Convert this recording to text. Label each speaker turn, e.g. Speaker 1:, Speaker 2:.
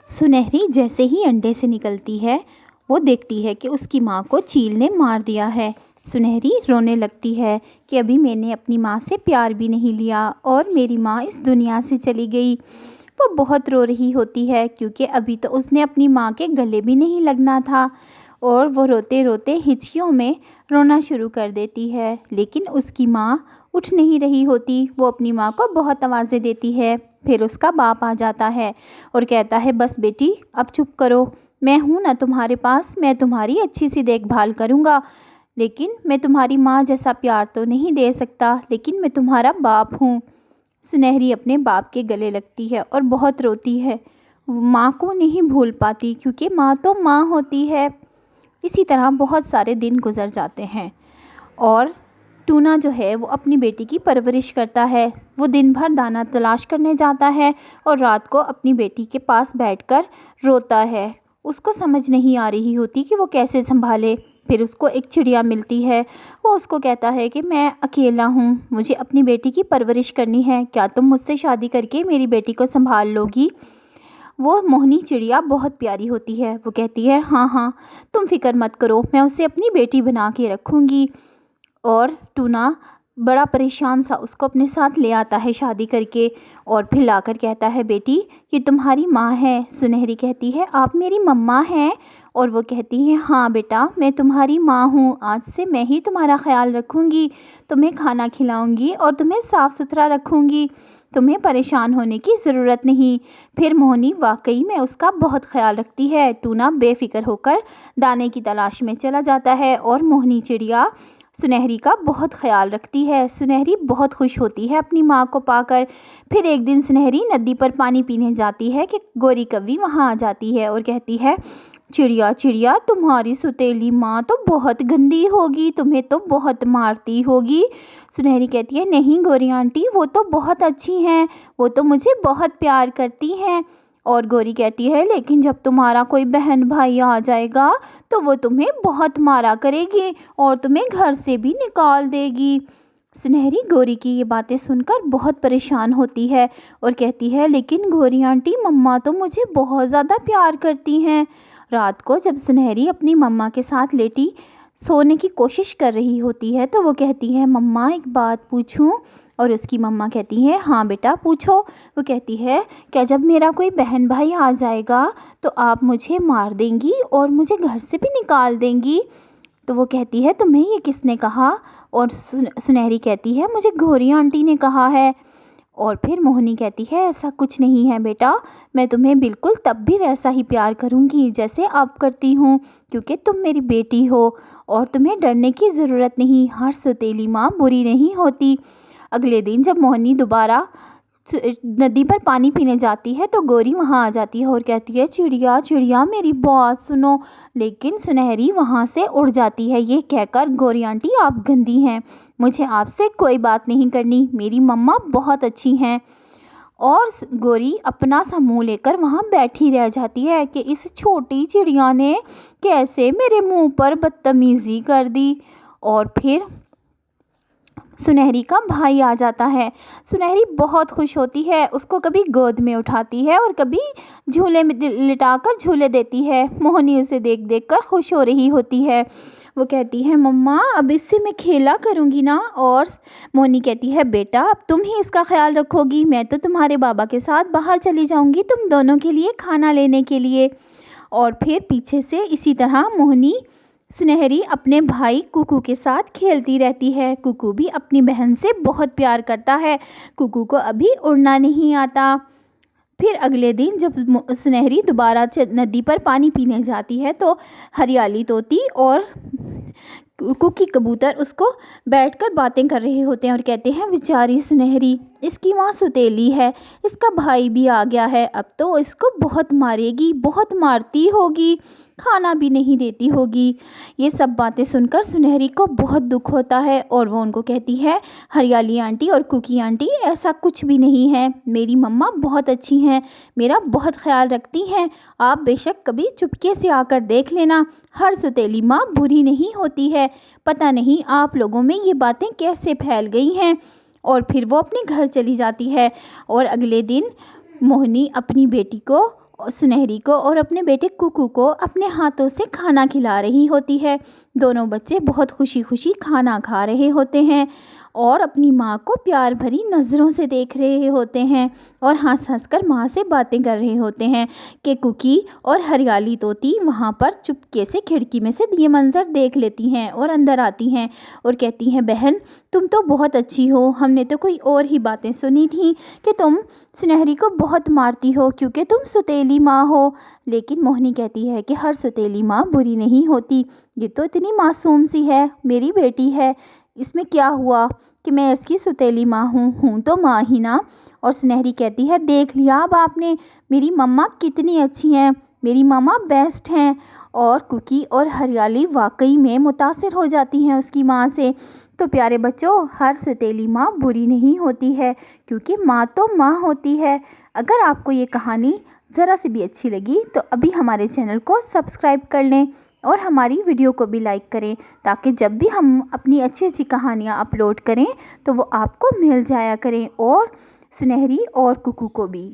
Speaker 1: سنہری جیسے ہی انڈے سے نکلتی ہے وہ دیکھتی ہے کہ اس کی ماں کو چیل نے مار دیا ہے۔ سنہری رونے لگتی ہے کہ ابھی میں نے اپنی ماں سے پیار بھی نہیں لیا اور میری ماں اس دنیا سے چلی گئی۔ وہ بہت رو رہی ہوتی ہے کیونکہ ابھی تو اس نے اپنی ماں کے گلے بھی نہیں لگنا تھا، اور وہ روتے روتے ہچکیوں میں رونا شروع کر دیتی ہے، لیکن اس کی ماں اٹھ نہیں رہی ہوتی۔ وہ اپنی ماں کو بہت آوازیں دیتی ہے۔ پھر اس کا باپ آ جاتا ہے اور کہتا ہے بس بیٹی اب چپ کرو، میں ہوں نا تمہارے پاس، میں تمہاری اچھی سی دیکھ بھال کروں گا، لیکن میں تمہاری ماں جیسا پیار تو نہیں دے سکتا، لیکن میں تمہارا باپ ہوں۔ سنہری اپنے باپ کے گلے لگتی ہے اور بہت روتی ہے۔ ماں کو نہیں بھول پاتی کیونکہ ماں تو ماں ہوتی ہے۔ اسی طرح بہت سارے دن گزر جاتے ہیں اور ٹونا جو ہے وہ اپنی بیٹی کی پرورش کرتا ہے۔ وہ دن بھر دانہ تلاش کرنے جاتا ہے اور رات کو اپنی بیٹی کے پاس بیٹھ کر روتا ہے۔ اس کو سمجھ نہیں آ رہی ہوتی کہ وہ کیسے سنبھالے۔ پھر اس کو ایک چڑیا ملتی ہے۔ وہ اس کو کہتا ہے کہ میں اکیلا ہوں، مجھے اپنی بیٹی کی پرورش کرنی ہے، کیا تم مجھ سے شادی کر کے میری بیٹی کو سنبھال لو گی؟ وہ موہنی چڑیا بہت پیاری ہوتی ہے۔ وہ کہتی ہے ہاں ہاں تم فکر مت کرو، میں اسے اپنی بیٹی بنا کے رکھوں گی۔ اور ٹونا بڑا پریشان سا اس کو اپنے ساتھ لے آتا ہے شادی کر کے، اور پھر لا کر کہتا ہے بیٹی یہ تمہاری ماں ہے۔ سنہری کہتی ہے آپ میری مما ہیں؟ اور وہ کہتی ہے ہاں بیٹا میں تمہاری ماں ہوں، آج سے میں ہی تمہارا خیال رکھوں گی، تمہیں کھانا کھلاؤں گی اور تمہیں صاف ستھرا رکھوں گی، تمہیں پریشان ہونے کی ضرورت نہیں۔ پھر موہنی واقعی میں اس کا بہت خیال رکھتی ہے۔ ٹونا بے فکر ہو کر دانے کی تلاش میں چلا جاتا ہے اور موہنی چڑیا سنہری کا بہت خیال رکھتی ہے۔ سنہری بہت خوش ہوتی ہے اپنی ماں کو پا کر۔ پھر ایک دن سنہری ندی پر پانی پینے جاتی ہے کہ گوری کوی وہاں آ جاتی ہے اور کہتی ہے چڑیا چڑیا تمہاری ستیلی ماں تو بہت گندی ہوگی، تمہیں تو بہت مارتی ہوگی۔ سنہری کہتی ہے نہیں گوری آنٹی وہ تو بہت اچھی ہیں، وہ تو مجھے بہت پیار کرتی ہیں۔ اور گوری کہتی ہے لیکن جب تمہارا کوئی بہن بھائی آ جائے گا تو وہ تمہیں بہت مارا کرے گی اور تمہیں گھر سے بھی نکال دے گی۔ سنہری گوری کی یہ باتیں سن کر بہت پریشان ہوتی ہے اور کہتی ہے لیکن گوری آنٹی مما تو مجھے بہت زیادہ پیار کرتی ہیں۔ رات کو جب سنہری اپنی مما کے ساتھ لیٹی سونے کی کوشش کر رہی ہوتی ہے تو وہ کہتی ہے مما ایک بات پوچھوں؟ اور اس کی مما کہتی ہے ہاں بیٹا پوچھو۔ وہ کہتی ہے کیا جب میرا کوئی بہن بھائی آ جائے گا تو آپ مجھے مار دیں گی اور مجھے گھر سے بھی نکال دیں گی؟ تو وہ کہتی ہے تمہیں یہ کس نے کہا؟ اور سنہری کہتی ہے مجھے گوری آنٹی نے کہا ہے۔ اور پھر موہنی کہتی ہے ایسا کچھ نہیں ہے بیٹا، میں تمہیں بالکل تب بھی ویسا ہی پیار کروں گی جیسے اب کرتی ہوں، کیونکہ تم میری بیٹی ہو اور تمہیں ڈرنے کی ضرورت نہیں، ہر ستیلی ماں بری نہیں ہوتی۔ اگلے دن جب موہنی دوبارہ ندی پر پانی پینے جاتی ہے تو گوری وہاں آ جاتی ہے اور کہتی ہے چڑیا چڑیا میری بات سنو، لیکن سنہری وہاں سے اڑ جاتی ہے یہ کہہ کر گوری آنٹی آپ گندی ہیں، مجھے آپ سے کوئی بات نہیں کرنی، میری مما بہت اچھی ہیں۔ اور گوری اپنا سا منہ لے کر وہاں بیٹھی رہ جاتی ہے کہ اس چھوٹی چڑیا نے کیسے میرے منہ پر بدتمیزی کر دی۔ اور پھر سنہری کا بھائی آ جاتا ہے۔ سنہری بہت خوش ہوتی ہے، اس کو کبھی گود میں اٹھاتی ہے اور کبھی جھولے میں لٹا کر جھولے دیتی ہے۔ موہنی اسے دیکھ دیکھ کر خوش ہو رہی ہوتی ہے۔ وہ کہتی ہے مما اب اس سے میں کھیلا کروں گی نا؟ اور موہنی کہتی ہے بیٹا اب تم ہی اس کا خیال رکھو گی، میں تو تمہارے بابا کے ساتھ باہر چلی جاؤں گی تم دونوں کے لیے کھانا لینے کے لیے۔ اور پھر پیچھے سے اسی طرح موہنی سنہری اپنے بھائی کوکو کے ساتھ کھیلتی رہتی ہے۔ کوکو بھی اپنی بہن سے بہت پیار کرتا ہے، کوکو کو ابھی اڑنا نہیں آتا۔ پھر اگلے دن جب سنہری دوبارہ ندی پر پانی پینے جاتی ہے تو ہریالی طوطی اور کوکی کبوتر اس کو بیٹھ کر باتیں کر رہے ہوتے ہیں اور کہتے ہیں بیچاری سنہری، اس کی ماں ستیلی ہے، اس کا بھائی بھی آ گیا ہے، اب تو اس کو بہت مارے گی، بہت مارتی ہوگی، کھانا بھی نہیں دیتی ہوگی۔ یہ سب باتیں سن کر سنہری کو بہت دکھ ہوتا ہے اور وہ ان کو کہتی ہے ہریالی آنٹی اور کوکی آنٹی ایسا کچھ بھی نہیں ہے، میری مما بہت اچھی ہیں، میرا بہت خیال رکھتی ہیں، آپ بے شک کبھی چپکے سے آ کر دیکھ لینا، ہر ستیلی ماں بری نہیں ہوتی ہے، پتہ نہیں آپ لوگوں میں یہ باتیں کیسے پھیل گئی ہیں۔ اور پھر وہ اپنے گھر چلی جاتی ہے اور اگلے دن موہنی اپنی بیٹی کو سنہری کو اور اپنے بیٹے ککو کو اپنے ہاتھوں سے کھانا کھلا رہی ہوتی ہے۔ دونوں بچے بہت خوشی خوشی کھانا کھا رہے ہوتے ہیں اور اپنی ماں کو پیار بھری نظروں سے دیکھ رہے ہوتے ہیں اور ہنس ہنس کر ماں سے باتیں کر رہے ہوتے ہیں کہ کوکی اور ہریالی طوطی وہاں پر چپکے سے کھڑکی میں سے یہ منظر دیکھ لیتی ہیں اور اندر آتی ہیں اور کہتی ہیں بہن تم تو بہت اچھی ہو، ہم نے تو کوئی اور ہی باتیں سنی تھیں کہ تم سنہری کو بہت مارتی ہو کیونکہ تم ستیلی ماں ہو۔ لیکن موہنی کہتی ہے کہ ہر ستیلی ماں بری نہیں ہوتی، یہ تو اتنی معصوم سی ہے، میری بیٹی ہے، اس میں کیا ہوا کہ میں اس کی ستیلی ماں ہوں تو ماں ہی نا۔ اور سنہری کہتی ہے دیکھ لیا اب آپ نے، میری مما کتنی اچھی ہیں، میری ماما بیسٹ ہیں۔ اور کوکی اور ہریالی واقعی میں متاثر ہو جاتی ہیں اس کی ماں سے۔ تو پیارے بچوں، ہر ستیلی ماں بری نہیں ہوتی ہے کیونکہ ماں تو ماں ہوتی ہے۔ اگر آپ کو یہ کہانی ذرا سی بھی اچھی لگی تو ابھی ہمارے چینل کو سبسکرائب کر لیں اور ہماری ویڈیو کو بھی لائک کریں تاکہ جب بھی ہم اپنی اچھی اچھی کہانیاں اپلوڈ کریں تو وہ آپ کو مل جایا کریں، اور سنہری اور ککو کو بھی۔